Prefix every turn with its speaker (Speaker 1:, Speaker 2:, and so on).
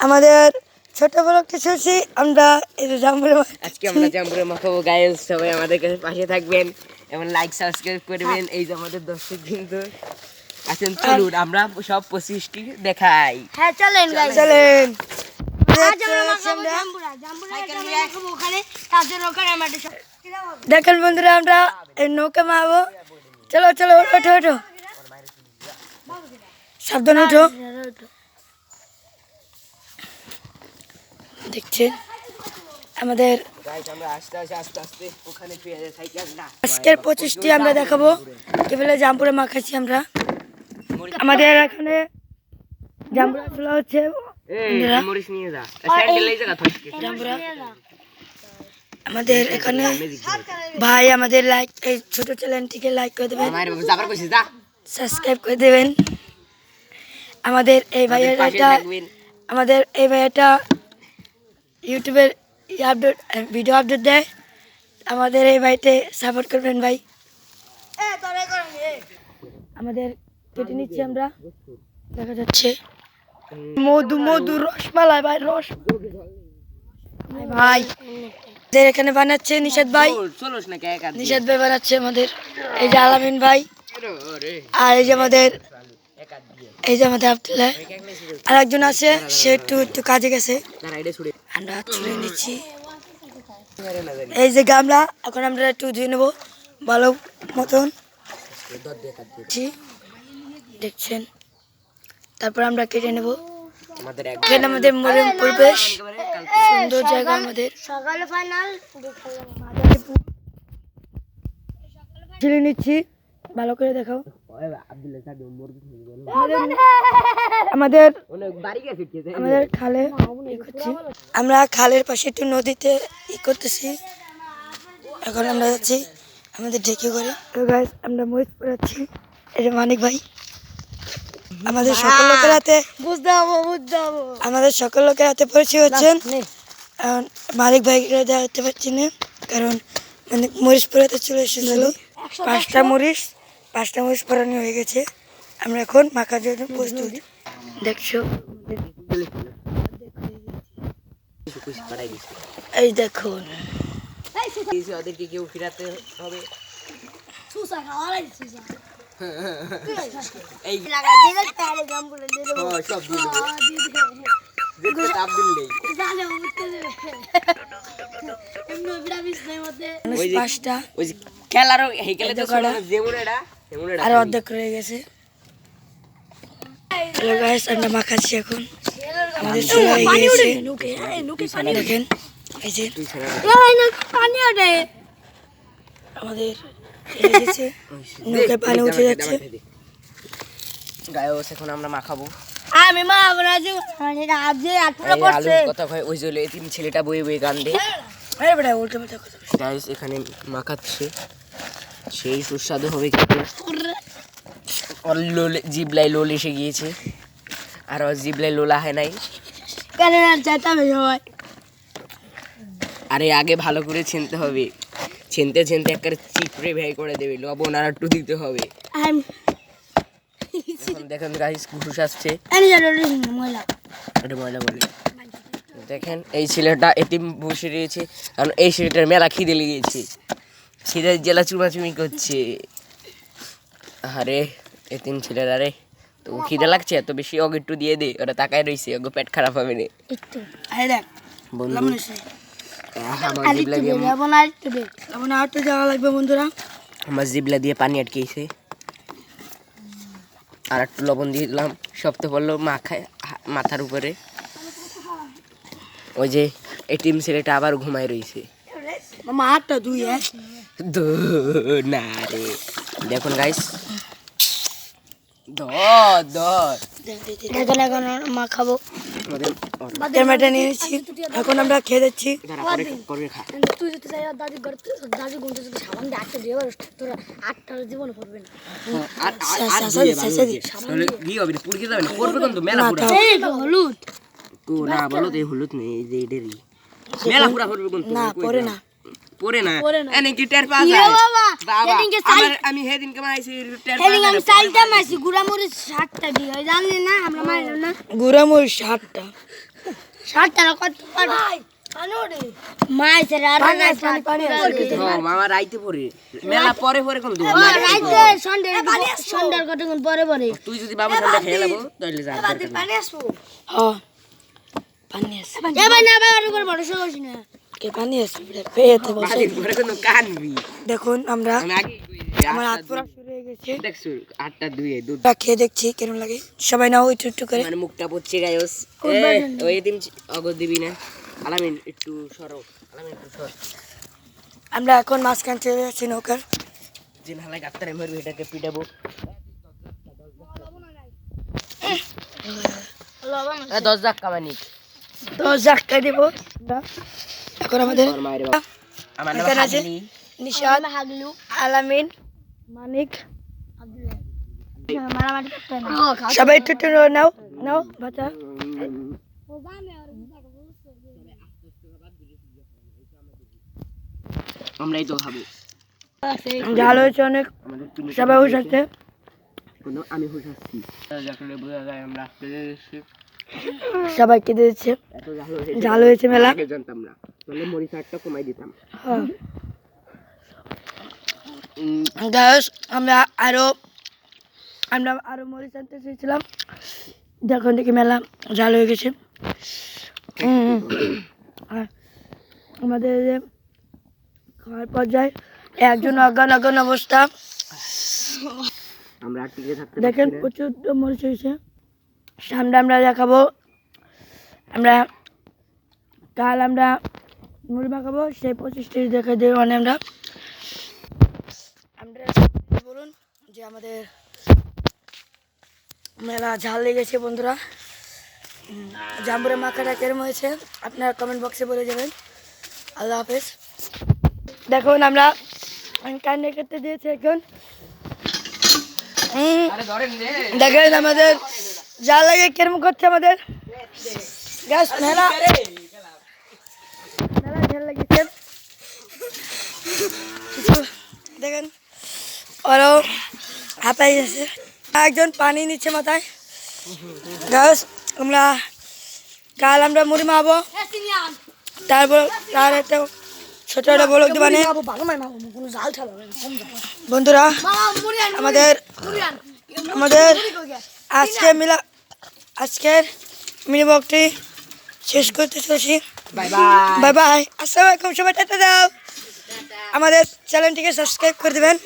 Speaker 1: আমাদের ছোট বড় কিছু আমরা
Speaker 2: আজকে আমরা জাম্বুরা মাখাবো গাইস, সবাই আমাদের পাশে থাকবেন এবং লাইক সাবস্ক্রাইব করবেন। এই যে আমাদের দর্শক কিন্তু আছেন, চলুন আমরা সব 25টি দেখাই।
Speaker 1: হ্যাঁ চলেন গাইস চলেন। দেখেন বন্ধুরা আমরা এই নৌকা মারবো। চলো চলো ওঠো ওঠো, সাবধানে ওঠো। দেখছেন আমাদের আজকের 25টি আমরা দেখাবো কিভাবে জাম্বুরা মাখাচ্ছি আমরা। আমাদের এখানে জাম্বুরা তোলা হচ্ছে। আমাদের এখানে ভাই আমাদের লাইক এই ছোট চ্যানেলটিকে লাইক করে দেবেন, সাবস্ক্রাইব করে দেবেন। আমাদের এই ভাইয়াটা ইউটিউবের আপডেট ভিডিও আপডেট দেয়। আমাদের এই ভাইতে সাপোর্ট করবেন ভাই। আমাদের কেটে নিচ্ছি আমরা, দেখা যাচ্ছে মধু মধু রসমালাই ভাই, রস ভাই এখানে বানাচ্ছে নিশাদ ভাই। নিশাদ ভাই বানাচ্ছে আমাদের, এই যে আলামিন ভাই, আর এই যে আমাদের আব্দুল্লাহ, আর একজন আছে সে একটু কাজে গেছে। আমরা ছুড়ে নিচ্ছি এই যে গামলা, এখন আমরা একটু ধুয়ে নেবো ভালো মতন, দেখছেন। তারপর আমরা কেটে নেব। এখানে আমাদের মনোরম পরিবেশ, সুন্দর জায়গা। আমাদের সকালে ফাইনাল ছেড়ে নিচ্ছি, ভালো করে দেখাও। আমাদের খালে আমরা খালের পাশে একটু নদীতে করতেছি। এখন আমরা যাচ্ছি আমাদের ঢেকে করে। আমরা মরিচ পড়াচ্ছি, এটা মানিক ভাই। আমাদের সকল লোকের হাতে পরিচয় হচ্ছেন। মালিক ভাই দেখতে পাচ্ছি না, কারণ মানে মরিচ পড়াতে চলে এসেছিল। 5টা মরিচ পরানো হয়ে গেছে। আমরা এখন মাখার জন্য প্রস্তুত। দেখছো এই দেখুন,
Speaker 2: ওদেরকে কেউ ফিরাতে হবে।
Speaker 1: আর অর্ধেক রয়ে গেছে। আমরা মাখাচ্ছি এখন, আমাদের দেখেন এই যে আমাদের পানি উঠে যাচ্ছে।
Speaker 2: এখন আমরা মাখাবো। ওই যে তিন ছেলেটা বয়ে বয়ে গান দেয়, এখানে মাখাচ্ছে, সেই সুস্বাদু হবে খেতে। জিবলাই লোল এসে গিয়েছে, আর জিবলাই লোলা হয় নাই। আরে আগে ভালো করে ছিনতে হবে, ছিনতে একটা চিপড়ে ভেঙে করে দেবে, লবণ আর একটু দিতে হবে। দেখেন গাইস ঘুষ আসছে, ময়লা বলে। দেখেন এই ছেলেটা এতিম বসে রয়েছে, কারণ এই ছেলেটার মেলা খিদে লেগেছে, খিদের জেলা চুমাচুমি করছে। আরে এতিম ছেলের, আরে তো খিদে লাগছে এত বেশি, ওকে একটু দিয়ে দে, ওরা তাকায় রয়েছে, ওকে পেট খারাপ হবে না। আমার জিবলা দিয়ে পানি আটকেছে, আর একটু লবণ দিয়ে দিলাম। সব তো বললো মাথার উপরে। ওই যে এটিএম ছেলেটা আবার ঘুমায় রয়েছে। না রে, দেখুন গাইস,
Speaker 1: মাখাবো। নিয়েছি, এখন আমরা খেয়ে যাচ্ছি।
Speaker 2: হলুদ নেই,
Speaker 1: না পরে না,
Speaker 2: পরে না
Speaker 3: পরে না।
Speaker 2: এনে কি টের পাওয়া
Speaker 3: ইয়ে
Speaker 2: যায়
Speaker 3: বাবা,
Speaker 2: বাবা
Speaker 3: সেদিনকে চাল-
Speaker 2: আমি সেদিনকে মাইছি টের
Speaker 3: হেলিং
Speaker 2: পাওয়া
Speaker 3: আমি
Speaker 2: যায়
Speaker 3: চালটা মারছি গুড়ামরিচ 60টা দিয়ে হয় জানলে না আমরা মারলাম না
Speaker 1: গুড়ামরিচ 60টা
Speaker 3: 60টা কত মাইছে আর
Speaker 1: পানি আছে, পানি আছে।
Speaker 2: হ্যাঁ মামা রাইতে পরে মেলা পরে পরে কোন দূর
Speaker 3: রাইতে সন্ধ্যার কতক্ষণ পরে পরে
Speaker 2: তুই যদি বাবা সামনে খেয়ে নেবো তাহলে যা দরকার নেই।
Speaker 1: হ্যাঁ পানি আছে
Speaker 3: এ ভাই না বাবার উপর ভরসা করছি না
Speaker 1: কে পানি আছে পেয়েতে বসে
Speaker 2: বাড়ির ঘরে কোনো কানবি
Speaker 1: দেখুন আমরা
Speaker 2: আমি আগে কইছি,
Speaker 1: আমার হাত
Speaker 2: আটটা
Speaker 1: পুরা শুরু হয়ে গেছে
Speaker 2: দেখছো 8টা 2 দুধ
Speaker 1: আমরা খেয়ে দেখছি কেমন লাগে সবাই নাও একটু একটু করে
Speaker 2: মানে মুখটা পড়ছে গায়স ওই দিন অগর দিবি না আলামিন একটু সরো আলামিন একটু সর
Speaker 1: আমরা এখন মাঝখান চলে যাচ্ছি নৌকার
Speaker 2: যে নালে গাত্তারে মারবি এটাকে পিটাবো
Speaker 3: লবণ
Speaker 2: 10 লাখ কামানি
Speaker 1: তো জাক্কা দেব আমরা এখন আমাদের
Speaker 2: তোর মায়ের বাবা আমার নাম
Speaker 1: এখানে আছে
Speaker 2: হাগলি
Speaker 1: নিশাদ
Speaker 3: হাগলু
Speaker 1: আলামিন মানিক
Speaker 3: মারামারি করতে না
Speaker 1: সবাই একটু একটু নাও নাও বাচ্চা
Speaker 2: আমরাই তো খাবো
Speaker 1: ঝাল হয়েছে অনেক
Speaker 2: আমাদের তুমি
Speaker 1: সবাই হুশ আছে
Speaker 2: কোনো আমি হুশ আসছি যাকে বোঝা যায় আমরা পেরে এসেছি
Speaker 1: সবাইকে দিয়েছে
Speaker 2: এত ঝাল হয়েছে
Speaker 1: ঝাল হয়েছে মেলা
Speaker 2: আগে জানতাম না তাহলে মরিচ আটটা কমাই দিতাম
Speaker 1: হ্যাঁ গায়স আমরা আরো মরিচ আনতে চেয়েছিলাম যখন দেখি মেলা ঝাল হয়ে গেছে আর আমাদের এই যে খাওয়ার পর্যায়ে একজন অজ্ঞান অবস্থা
Speaker 2: আমরা আর টিকে থাকতে
Speaker 1: দেখেন প্রচুর মরিচ হয়েছে সামনে আমরা দেখাবো আমরা কাল আমরা মুড়ি মাখাবো সেই 25টি দেখা দেবো মানে আমরা বলুন যে আমাদের মেলা ঝাল লেগেছে বন্ধুরা জাম্বুরা মাখাটা কেরম হয়েছে আপনারা কমেন্ট বক্সে বলে যাবেন আল্লাহ হাফেজ দেখুন আমরা কান্না করতে দিয়েছি এখন
Speaker 2: আরে ধরেন রে
Speaker 1: দেখেন আমাদের যা লাগে কেরম করছে আমাদের গ্যাস মেলা ঝাল লেগেছে কিছু দেখেন ওরাও হাঁপাই গেছে একজন পানি নিচ্ছে মাথায় গ্যাস আমরা কাল আমরা মুড়ি মাখাবো তারপর তার একটা ছোট একটা বলক দিবানে বন্ধুরা আমাদের আজকের মিনি ব্লগটি শেষ করতে চলেছি
Speaker 2: বাই বাই
Speaker 1: বাই বাই আসসালামু আলাইকুম সবাই টাটা দাও আমাদের চ্যানেলটিকে সাবস্ক্রাইব করে দেবেন